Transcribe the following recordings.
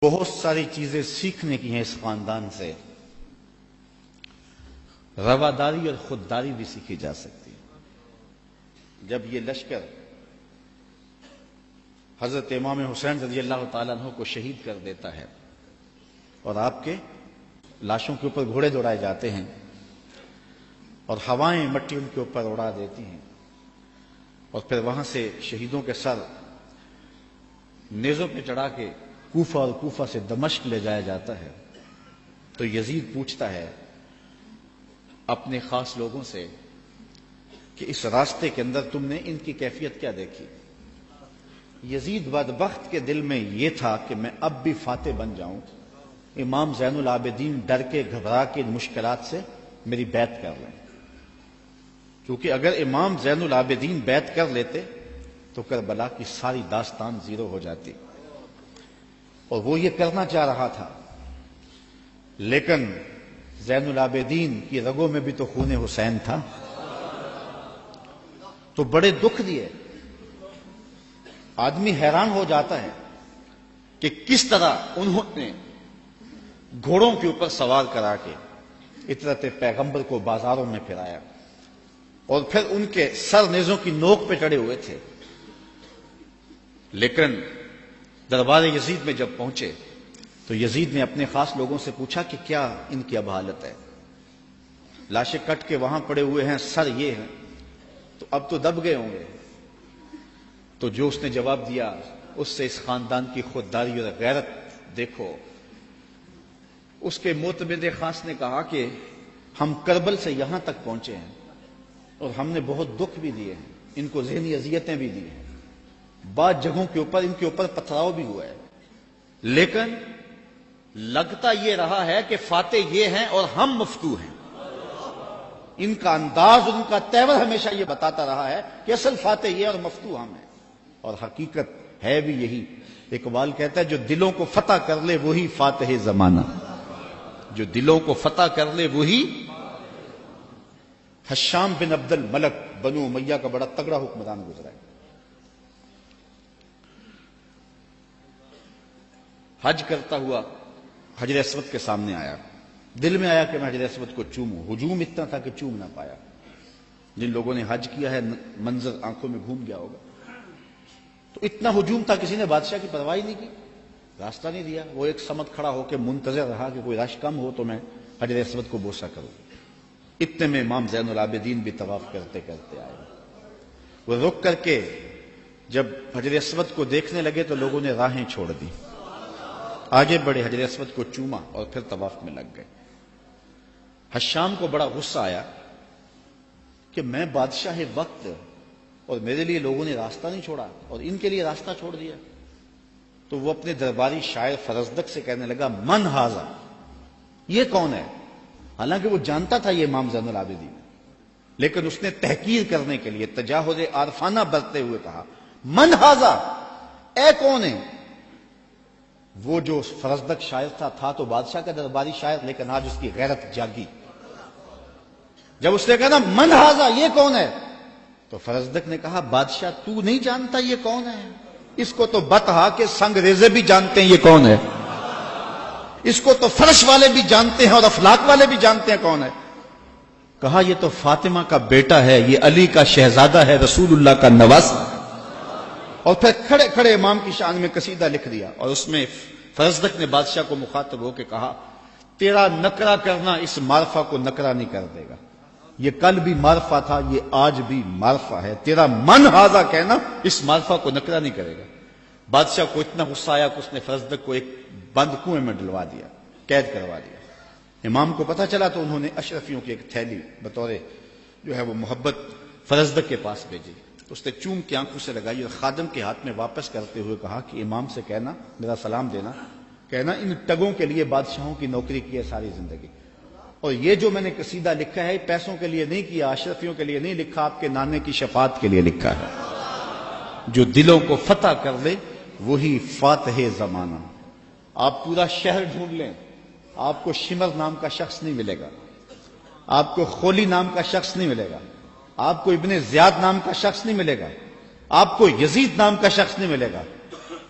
بہت ساری چیزیں سیکھنے کی ہیں اس خاندان سے. رواداری اور خودداری بھی سیکھی جا سکتی ہے. جب یہ لشکر حضرت امام حسین رضی اللہ تعالیٰ عنہ کو شہید کر دیتا ہے اور آپ کے لاشوں کے اوپر گھوڑے دوڑائے جاتے ہیں اور ہوائیں مٹی ان کے اوپر اڑا دیتی ہیں اور پھر وہاں سے شہیدوں کے سر نیزوں پہ چڑھا کے کوفہ اور کوفہ سے دمشق لے جایا جاتا ہے، تو یزید پوچھتا ہے اپنے خاص لوگوں سے کہ اس راستے کے اندر تم نے ان کی کیفیت کیا دیکھی؟ یزید بدبخت کے دل میں یہ تھا کہ میں اب بھی فاتح بن جاؤں، امام زین العابدین ڈر کے گھبرا کے مشکلات سے میری بیعت کر لیں، کیونکہ اگر امام زین العابدین بیعت کر لیتے تو کربلا کی ساری داستان زیرو ہو جاتی. اور وہ یہ کرنا چاہ رہا تھا، لیکن زین العابدین کی رگوں میں بھی تو خون حسین تھا، تو بڑے دکھ دیے. آدمی حیران ہو جاتا ہے کہ کس طرح انہوں نے گھوڑوں کے اوپر سوار کرا کے اطرت پیغمبر کو بازاروں میں پھرایا اور پھر ان کے سر نیزوں کی نوک پہ چڑھے ہوئے تھے. لیکن دربار یزید میں جب پہنچے تو یزید نے اپنے خاص لوگوں سے پوچھا کہ کیا ان کی اب حالت ہے؟ لاشیں کٹ کے وہاں پڑے ہوئے ہیں، سر یہ ہیں، تو اب تو دب گئے ہوں گے. تو جو اس نے جواب دیا اس سے اس خاندان کی خودداری اور غیرت دیکھو. اس کے معتمد خاص نے کہا کہ ہم کربل سے یہاں تک پہنچے ہیں اور ہم نے بہت دکھ بھی دیے ہیں، ان کو ذہنی اذیتیں بھی دی ہیں، بعض جگہوں کے اوپر ان کے اوپر پتھراؤ بھی ہوا ہے، لیکن لگتا یہ رہا ہے کہ فاتح یہ ہیں اور ہم مفتو ہیں. ان کا انداز اور ان کا تیور ہمیشہ یہ بتاتا رہا ہے کہ اصل فاتح یہ اور مفتو ہم ہیں، اور حقیقت ہے بھی یہی. اقبال کہتا ہے جو دلوں کو فتح کر لے وہی فاتح زمانہ، جو دلوں کو فتح کر لے وہی. حشام بن عبد الملک بنو امیہ کا بڑا تگڑا حکمران گزرا ہے. حج کرتا ہوا حجر اسود کے سامنے آیا، دل میں آیا کہ میں حجر اسود کو چوموں. ہجوم اتنا تھا کہ چوم نہ پایا. جن لوگوں نے حج کیا ہے منظر آنکھوں میں گھوم گیا ہوگا. تو اتنا ہجوم تھا کسی نے بادشاہ کی پرواہ نہیں کی، راستہ نہیں دیا. وہ ایک سمت کھڑا ہو کے منتظر رہا کہ کوئی رش کم ہو تو میں حجر اسود کو بوسہ کروں. اتنے میں امام زین العابدین بھی طواف کرتے کرتے آئے. وہ رک کر کے جب حجر اسود کو دیکھنے لگے تو لوگوں نے راہیں چھوڑ دی، آگے بڑھے، حجر اسود کو چوما اور پھر طواف میں لگ گئے. حشام کو بڑا غصہ آیا کہ میں بادشاہ وقت اور میرے لیے لوگوں نے راستہ نہیں چھوڑا اور ان کے لیے راستہ چھوڑ دیا. تو وہ اپنے درباری شاعر فرزدق سے کہنے لگا من ہاذا، یہ کون ہے؟ حالانکہ وہ جانتا تھا یہ امام زین العابدین، لیکن اس نے تحقیر کرنے کے لیے تجاہل عارفانہ برتتے ہوئے کہا من ہاذا، اے کون ہے؟ وہ جو فرزدق شاعر تھا تو بادشاہ کا درباری شاعر، لیکن آج اس کی غیرت جاگی. جب اس نے کہا نا من ہاذا، یہ کون ہے، تو فرزدق نے کہا بادشاہ تو نہیں جانتا یہ کون ہے؟ اس کو تو بتہا کہ سنگ ریزے بھی جانتے ہیں یہ کون ہے، اس کو تو فرش والے بھی جانتے ہیں اور افلاک والے بھی جانتے ہیں کون ہے. کہا یہ تو فاطمہ کا بیٹا ہے، یہ علی کا شہزادہ ہے، رسول اللہ کا نواسہ. اور پھر کھڑے کھڑے امام کی شان میں قصیدہ لکھ دیا اور اس میں فرزدق نے بادشاہ کو مخاطب ہو کے کہا تیرا نکرہ کرنا اس معرفہ کو نکرہ نہیں کر دے گا. یہ کل بھی معرفہ تھا، یہ آج بھی معرفہ ہے. تیرا من ہاذا کہنا اس معرفہ کو نکرہ نہیں کرے گا. بادشاہ کو اتنا غصہ آیا کہ اس نے فرزدق کو ایک بند کنویں میں ڈلوا دیا، قید کروا دیا. امام کو پتہ چلا تو انہوں نے اشرفیوں کی ایک تھیلی بطور جو ہے وہ محبت فرزدق کے پاس بھیجی. اس نے چوم کی آنکھوں سے لگائی اور خادم کے ہاتھ میں واپس کرتے ہوئے کہا کہ امام سے کہنا، میرا سلام دینا، کہنا ان ٹگوں کے لیے بادشاہوں کی نوکری کی ہے ساری زندگی، اور یہ جو میں نے قصیدہ لکھا ہے پیسوں کے لیے نہیں کیا، اشرفیوں کے لیے نہیں لکھا، آپ کے نانے کی شفاعت کے لیے لکھا ہے. جو دلوں کو فتح کر لے وہی فاتح زمانہ. آپ پورا شہر ڈھونڈ لیں، آپ کو شمر نام کا شخص نہیں ملے گا، آپ کو خولی نام کا شخص نہیں ملے گا، آپ کو ابن زیاد نام کا شخص نہیں ملے گا، آپ کو یزید نام کا شخص نہیں ملے گا.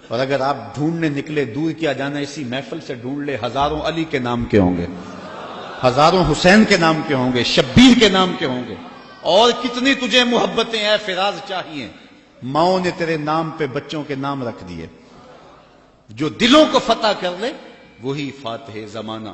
اور اگر آپ ڈھونڈنے نکلے دور کیا جانا اسی محفل سے ڈھونڈ لے، ہزاروں علی کے نام کے ہوں گے، ہزاروں حسین کے نام کے ہوں گے، شبیر کے نام کے ہوں گے، اور کتنی تجھے محبتیں اے فراز چاہیے، ماؤں نے تیرے نام پہ بچوں کے نام رکھ دیے۔ جو دلوں کو فتح کر لے وہی فاتح زمانہ۔